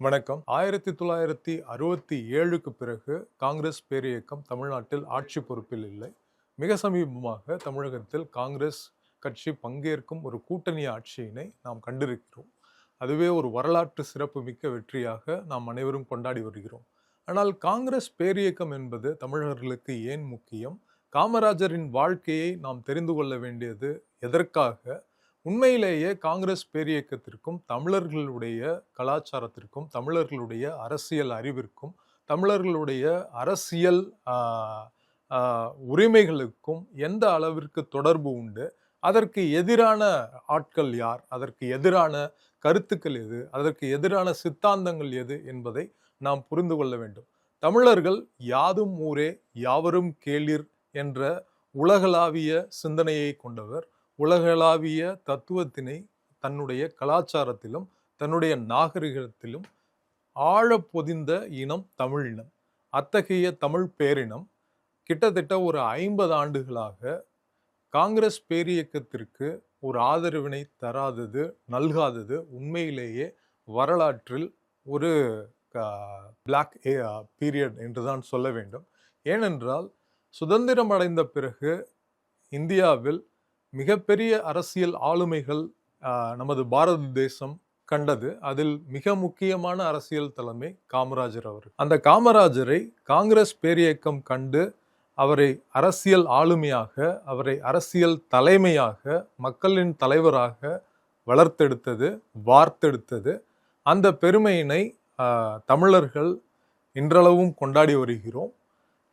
வணக்கம். 1967க்கு பிறகு காங்கிரஸ் பேரியக்கம் தமிழ்நாட்டில் ஆட்சி பொறுப்பில் இல்லை. மிக சமீபமாக தமிழகத்தில் காங்கிரஸ் கட்சி பங்கேற்கும் ஒரு கூட்டணி ஆட்சியினை நாம் கண்டிருக்கிறோம். அதுவே ஒரு வரலாற்று சிறப்புமிக்க வெற்றியாக நாம் அனைவரும் கொண்டாடி வருகிறோம். ஆனால் காங்கிரஸ் பேரியக்கம் என்பது தமிழர்களுக்கு ஏன் முக்கியம்? காமராஜரின் வாழ்க்கையை நாம் தெரிந்து கொள்ள வேண்டியது எதற்காக? உண்மையிலேயே காங்கிரஸ் பேரியக்கத்திற்கும் தமிழர்களுடைய கலாச்சாரத்திற்கும் தமிழர்களுடைய அரசியல் அறிவிற்கும் தமிழர்களுடைய அரசியல் உரிமைகளுக்கும் எந்த அளவிற்கு தொடர்பு உண்டு? அதற்கு எதிரான ஆட்கள் யார்? அதற்கு எதிரான கருத்துக்கள் எது? அதற்கு எதிரான சித்தாந்தங்கள் எது என்பதை நாம் புரிந்து கொள்ள வேண்டும். தமிழர்கள் யாதும் ஊரே யாவரும் கேளிர் என்ற உலகளாவிய சிந்தனையை கொண்டவர். உலகளாவிய தத்துவத்தினை தன்னுடைய கலாச்சாரத்திலும் தன்னுடைய நாகரிகத்திலும் ஆழ பொதிந்த இனம் தமிழினம். அத்தகைய தமிழ் பேரினம் கிட்டத்தட்ட ஒரு 50 ஆண்டுகளாக காங்கிரஸ் பேரியக்கத்திற்கு ஒரு ஆதரவினை தராதது, நல்காதது உண்மையிலேயே வரலாற்றில் ஒரு பிளாக் பீரியட் என்றுதான் சொல்ல வேண்டும். ஏனென்றால் சுதந்திரம் அடைந்த பிறகு இந்தியாவில் மிகப்பெரிய அரசியல் ஆளுமைகள் நமது பாரத தேசம் கண்டது. அதில் மிக முக்கியமான அரசியல் தலைமை காமராஜர் அவர்கள். அந்த காமராஜரை காங்கிரஸ் பேரியக்கம் கண்டு அவரை அரசியல் ஆளுமையாக, அவரை அரசியல் தலைமையாக, மக்களின் தலைவராக வளர்த்தெடுத்தது, வார்த்தெடுத்தது. அந்த பெருமையினை தமிழர்கள் இன்றளவும் கொண்டாடி வருகிறோம்.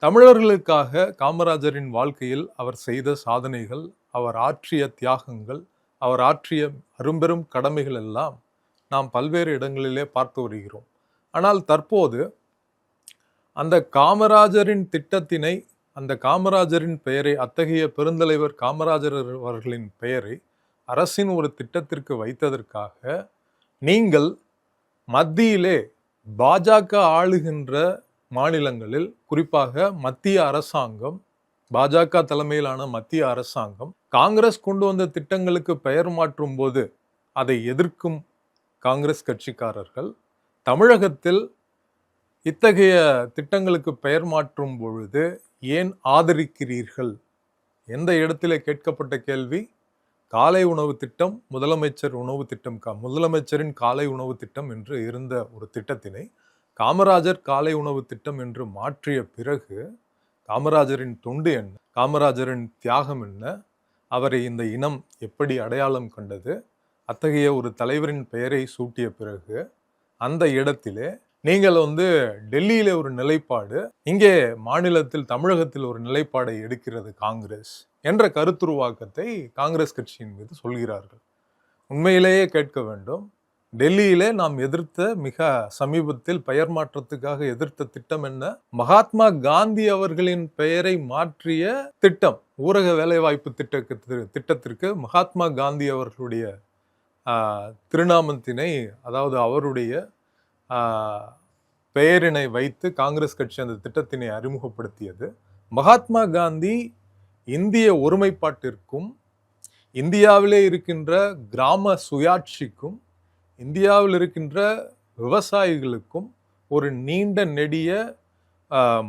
தமிழர்களுக்காக காமராஜரின் வாழ்க்கையில் அவர் செய்த சாதனைகள், அவர் ஆற்றிய தியாகங்கள், அவர் ஆற்றிய அரும்பெரும் கடமைகள் எல்லாம் நாம் பல்வேறு இடங்களிலே பார்த்து வருகிறோம். ஆனால் தற்போது அந்த காமராஜரின் திட்டத்தினை, அந்த காமராஜரின் பெயரை, அத்தகைய பெருந்தலைவர் காமராஜர் அவர்களின் பெயரை அரசின் ஒரு திட்டத்திற்கு வைத்ததற்காக நீங்கள் மத்தியிலே பாஜக ஆளுகின்ற மாநிலங்களில், குறிப்பாக மத்திய அரசாங்கம், பாஜக தலைமையிலான மத்திய அரசாங்கம் காங்கிரஸ் கொண்டு வந்த திட்டங்களுக்கு பெயர் மாற்றும் போது அதை எதிர்க்கும் காங்கிரஸ் கட்சிக்காரர்கள் தமிழகத்தில் இத்தகைய திட்டங்களுக்கு பெயர் மாற்றும் பொழுது ஏன் ஆதரிக்கிறீர்கள்? எந்த இடத்திலே கேட்கப்பட்ட கேள்வி? காலை உணவு திட்டம், முதலமைச்சர் உணவு திட்டம், முதலமைச்சரின் காலை உணவு திட்டம் என்று இருந்த ஒரு திட்டத்தினை காமராஜர் காலை உணவு திட்டம் என்று மாற்றிய பிறகு காமராஜரின் தொண்டு என்ன? காமராஜரின் தியாகம் என்ன? அவரை இந்த இனம் எப்படி அடையாளம் கண்டது? அத்தகைய ஒரு தலைவரின் பெயரை சூட்டிய பிறகு அந்த இடத்திலே நீங்கள் டெல்லியில ஒரு நிலைப்பாடு, இங்கே மாநிலத்தில் தமிழகத்தில் ஒரு நிலைப்பாடை எடுக்கிறது காங்கிரஸ் என்ற கருத்துருவாக்கத்தை காங்கிரஸ் கட்சியின் மீது சொல்கிறார்கள். உண்மையிலேயே கேட்க வேண்டும், டெல்லியிலே நாம் எதிர்த்த, மிக சமீபத்தில் பெயர் மாற்றத்துக்காக எதிர்த்த திட்டம் என்ன? மகாத்மா காந்தி அவர்களின் பெயரை மாற்றிய திட்டம். ஊரக வேலைவாய்ப்பு திட்டத்திற்கு மகாத்மா காந்தி அவர்களுடைய திருநாமத்தினை, அதாவது அவருடைய பெயரினை வைத்து காங்கிரஸ் கட்சி அந்த திட்டத்தினை அறிமுகப்படுத்தியது. மகாத்மா காந்தி இந்திய ஒருமைப்பாட்டிற்கும், இந்தியாவிலே இருக்கின்ற கிராம சுயாட்சிக்கும், இந்தியாவில் இருக்கின்ற விவசாயிகளுக்கும், ஒரு நீண்ட நெடிய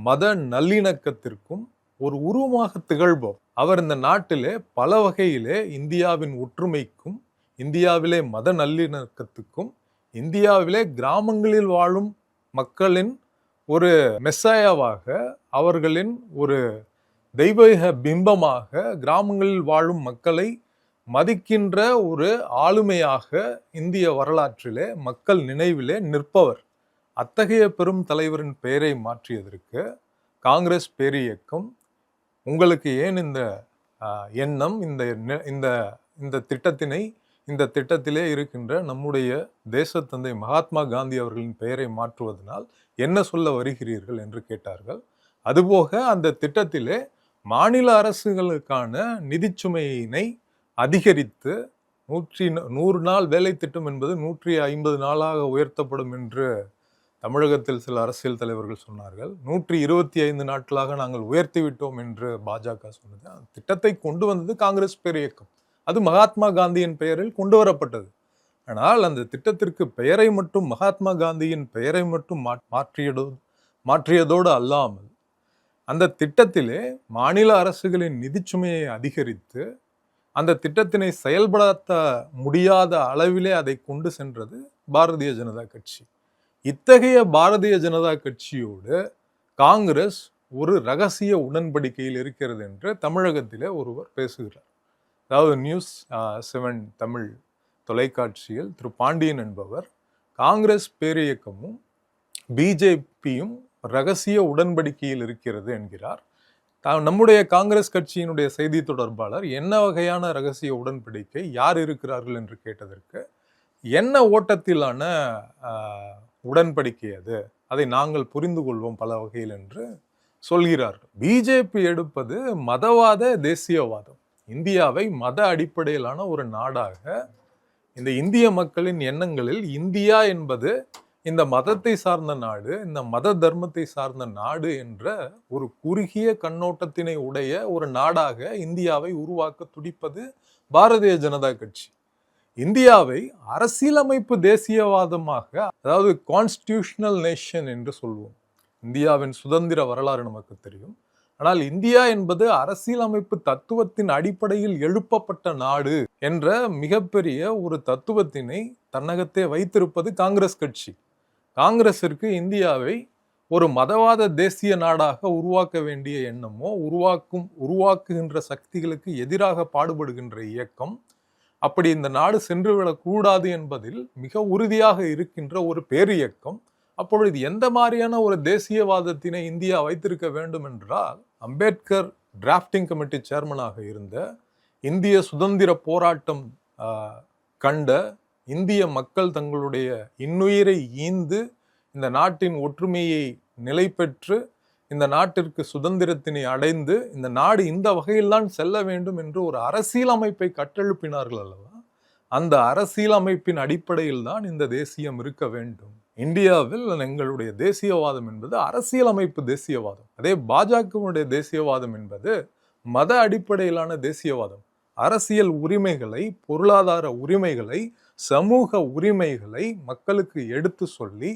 மத நல்லிணக்கத்திற்கும் ஒரு உருவமாக திகழ்பவர் அவர். இந்த நாட்டிலே பல வகையிலே இந்தியாவின் ஒற்றுமைக்கும், இந்தியாவிலே மத நல்லிணக்கத்துக்கும், இந்தியாவிலே கிராமங்களில் வாழும் மக்களின் ஒரு மெஸ்ஸாயாவாக, அவர்களின் ஒரு தெய்வீக பிம்பமாக, கிராமங்களில் வாழும் மக்களை மதிக்கின்ற ஒரு ஆளுமையாக இந்திய வரலாற்றிலே, மக்கள் நினைவிலே நிற்பவர். அத்தகைய பெரும் தலைவரின் பெயரை மாற்றியதற்கு காங்கிரஸ் பேரியக்கம் உங்களுக்கு ஏன் இந்த எண்ணம்? இந்த திட்டத்தினை, இந்த திட்டத்திலே இருக்கின்ற நம்முடைய தேசத்தந்தை மகாத்மா காந்தி அவர்களின் பெயரை மாற்றுவதனால் என்ன சொல்ல வருகிறீர்கள் என்று கேட்டார்கள். அதுபோக அந்த திட்டத்திலே மாநில அரசுகளுக்கான நிதிச்சுமையினை அதிகரித்து 100 நாள் வேலை திட்டம் என்பது 150 நாளாக உயர்த்தப்படும் என்று தமிழகத்தில் சில அரசியல் தலைவர்கள் சொன்னார்கள். 125 நாட்களாக நாங்கள் உயர்த்தி விட்டோம் என்று பாஜக சொன்னது. அந்த திட்டத்தை கொண்டு வந்தது காங்கிரஸ் பேரியக்கம். அது மகாத்மா காந்தியின் பெயரில் கொண்டு வரப்பட்டது. ஆனால் அந்த திட்டத்திற்கு பெயரை மட்டும் மகாத்மா காந்தியின் பெயரை மட்டும் மாற்றியதோடு அல்லாமல் அந்த திட்டத்திலே மாநில அரசுகளின் நிதிச்சுமையை அதிகரித்து அந்த திட்டத்தினை செயல்படுத்த முடியாத அளவிலே அதை கொண்டு சென்றது பாரதிய ஜனதா கட்சி. இத்தகைய பாரதிய ஜனதா கட்சியோடு காங்கிரஸ் ஒரு ரகசிய உடன்படிக்கையில் இருக்கிறது என்று தமிழகத்திலே ஒருவர் பேசுகிறார். அதாவது News7 தமிழ் தொலைக்காட்சியில் திரு பாண்டியன் என்பவர் காங்கிரஸ் பேரியக்கமும் பிஜேபியும் ரகசிய உடன்படிக்கையில் இருக்கிறது என்கிறார். நம்முடைய காங்கிரஸ் கட்சியினுடைய செய்தி தொடர்பாளர் என்ன வகையான ரகசிய உடன்படிக்கை, யார் இருக்கிறார்கள் என்று கேட்டதற்கு, என்ன ஓட்டத்திலான உடன்படிக்கை அது, அதை நாங்கள் புரிந்து கொள்வோம் பல வகையில் என்று சொல்கிறார்கள். பிஜேபி எடுப்பது மதவாத தேசியவாதம். இந்தியாவை மத அடிப்படையிலான ஒரு நாடாக இந்த இந்திய மக்களின் எண்ணங்களில் இந்தியா என்பது இந்த மதத்தை சார்ந்த நாடு, இந்த மத தர்மத்தை சார்ந்த நாடு என்ற ஒரு குறுகிய கண்ணோட்டத்தினை உடைய ஒரு நாடாக இந்தியாவை உருவாக்க துடிப்பது பாரதிய ஜனதா கட்சி. இந்தியாவை அரசியலமைப்பு தேசியவாதமாக, அதாவது கான்ஸ்டிடியூஷனல் நேஷன் என்று சொல்வோம். இந்தியாவின் சுதந்திர வரலாறு நமக்கு தெரியும். ஆனால் இந்தியா என்பது அரசியலமைப்பு தத்துவத்தின் அடிப்படையில் எழுப்பப்பட்ட நாடு என்ற மிகப்பெரிய ஒரு தத்துவத்தினை தன்னகத்தே வைத்திருப்பது காங்கிரஸ் கட்சி. காங்கிரசிற்கு இந்தியாவை ஒரு மதவாத தேசிய நாடாக உருவாக்க வேண்டிய எண்ணமோ உருவாக்குகின்ற சக்திகளுக்கு எதிராக பாடுபடுகின்ற இயக்கம், அப்படி இந்த நாடு சென்றுவிடக்கூடாது என்பதில் மிக உறுதியாக இருக்கின்ற ஒரு பேரியக்கம். அப்பொழுது எந்த மாதிரியான ஒரு தேசியவாதத்தினை இந்தியா வைத்திருக்க வேண்டும் என்றால், அம்பேத்கர் டிராஃப்டிங் கமிட்டி சேர்மனாக இருந்த, இந்திய சுதந்திர போராட்டம் கண்ட இந்திய மக்கள் தங்களுடைய இன்னுயிரை ஈந்து இந்த நாட்டின் ஒற்றுமையை நிலை பெற்று இந்த நாட்டிற்கு சுதந்திரத்தினை அடைந்து இந்த நாடு இந்த வகையில்தான் செல்ல வேண்டும் என்று ஒரு அரசியலமைப்பை கட்டெழுப்பினார்கள் அல்லவா? அந்த அரசியலமைப்பின் அடிப்படையில் தான் இந்த தேசியம் இருக்க வேண்டும். இந்தியாவில் எங்களுடைய தேசியவாதம் என்பது அரசியலமைப்பு தேசியவாதம். அதே பாஜகவுடைய தேசியவாதம் என்பது மத அடிப்படையிலான தேசியவாதம். அரசியல் உரிமைகளை, பொருளாதார உரிமைகளை, சமூக உரிமைகளை மக்களுக்கு எடுத்து சொல்லி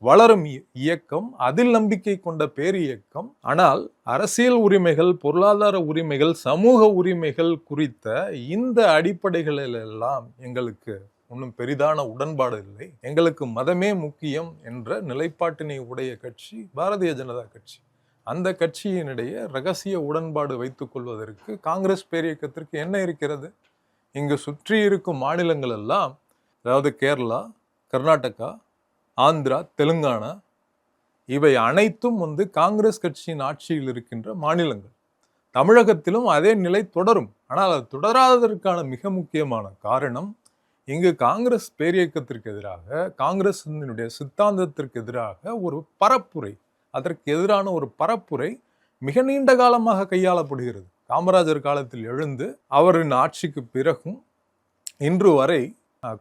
வளரும் இயக்கம், அதில் நம்பிக்கை கொண்ட பேர் இயக்கம். ஆனால் அரசியல் உரிமைகள், பொருளாதார உரிமைகள், சமூக உரிமைகள் குறித்த இந்த அடிப்படைகளிலெல்லாம் எங்களுக்கு ஒன்றும் பெரிதான உடன்பாடு இல்லை. எங்களுக்கு மதமே முக்கியம் என்ற நிலைப்பாட்டினை உடைய கட்சி பாரதிய ஜனதா கட்சி. அந்த கட்சியினிடையே ரகசிய உடன்பாடு வைத்துக் கொள்வதற்கு காங்கிரஸ் பேரியக்கத்திற்கு என்ன இருக்கிறது? இங்கு சுற்றி இருக்கும் மாநிலங்கள் எல்லாம், அதாவது கேரளா, கர்நாடகா, ஆந்திரா, தெலுங்கானா, இவை அனைத்தும் காங்கிரஸ் கட்சியின் ஆட்சியில் இருக்கின்ற மாநிலங்கள். தமிழகத்திலும் அதே நிலை தொடரும். ஆனால் அது தொடராததற்கான மிக முக்கியமான காரணம், இங்கு காங்கிரஸ் பேரியக்கத்திற்கு எதிராக, காங்கிரசினுடைய சித்தாந்தத்திற்கு எதிராக ஒரு பரப்புரை, அதற்கு எதிரான ஒரு பரப்புரை மிக நீண்ட காலமாக கையாளப்படுகிறது. காமராஜர் காலத்தில் எழுந்து அவரின் ஆட்சிக்கு பிறகும் இன்று வரை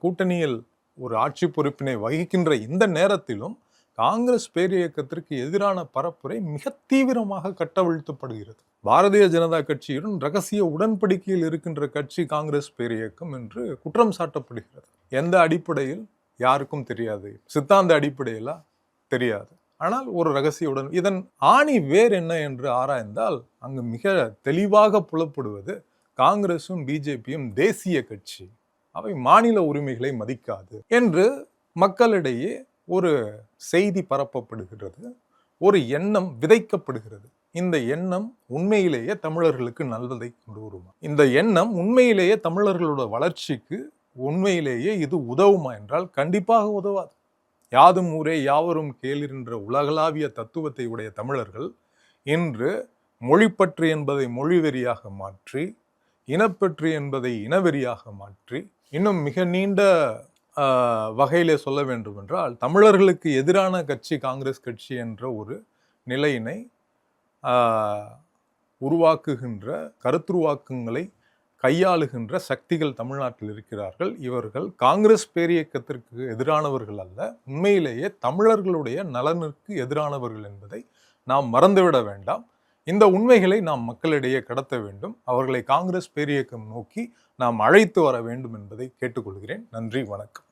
கூட்டணியில் ஒரு ஆட்சி பொறுப்பினை வகிக்கின்ற இந்த நேரத்திலும் காங்கிரஸ் பேரியக்கத்திற்கு எதிரான பரப்புரை மிக தீவிரமாக கட்டவிழ்த்தப்படுகிறது. பாரதிய ஜனதா கட்சியுடன் ரகசிய உடன்படிக்கையில் இருக்கின்ற கட்சி காங்கிரஸ் பேரியக்கம் என்று குற்றம் சாட்டப்படுகிறது. எந்த அடிப்படையில் யாருக்கும் தெரியாது, சித்தாந்த அடிப்படையில தெரியாது. ஆனால் ஒரு ரகசிய இதன் ஆணி வேர் என்ன என்று ஆராய்ந்தால் அங்கு மிக தெளிவாக புலப்படுவது, காங்கிரசும் பிஜேபியும் தேசிய கட்சி, அவை மாநில உரிமைகளை மதிக்காது என்று மக்களிடையே ஒரு செய்தி பரப்பப்படுகிறது, ஒரு எண்ணம் விதைக்கப்படுகிறது. இந்த எண்ணம் உண்மையிலேயே தமிழர்களுக்கு நல்லதை கொண்டு வருமா? இந்த எண்ணம் உண்மையிலேயே தமிழர்களோட வளர்ச்சிக்கு உண்மையிலேயே இது உதவுமா என்றால் கண்டிப்பாக உதவாது. யாதும் ஊரே யாவரும் கேளீர் என்ற உலகளாவிய தத்துவத்தை உடைய தமிழர்கள் இன்று மொழிப்பற்று என்பதை மொழிவெறியாக மாற்றி, இனப்பற்று என்பதை இனவெறியாக மாற்றி, இன்னும் மிக நீண்ட வகையிலே சொல்ல வேண்டும் என்றால் தமிழர்களுக்கு எதிரான கட்சி காங்கிரஸ் கட்சி என்ற ஒரு நிலையினை உருவாக்குகின்ற, கருத்துருவாக்கங்களை கையாளுகின்ற சக்திகள் தமிழ்நாட்டில் இருக்கிறார்கள். இவர்கள் காங்கிரஸ் பேரியக்கத்திற்கு எதிரானவர்கள் அல்ல, உண்மையிலேயே தமிழர்களுடைய நலனுக்கு எதிரானவர்கள் என்பதை நாம் மறந்துவிட வேண்டாம். இந்த உண்மைகளை நாம் மக்களிடையே கடத்த வேண்டும். அவர்களை காங்கிரஸ் பேரியக்கம் நோக்கி நாம் அழைத்து வர வேண்டும் என்பதை கேட்டுக்கொள்கிறேன். நன்றி, வணக்கம்.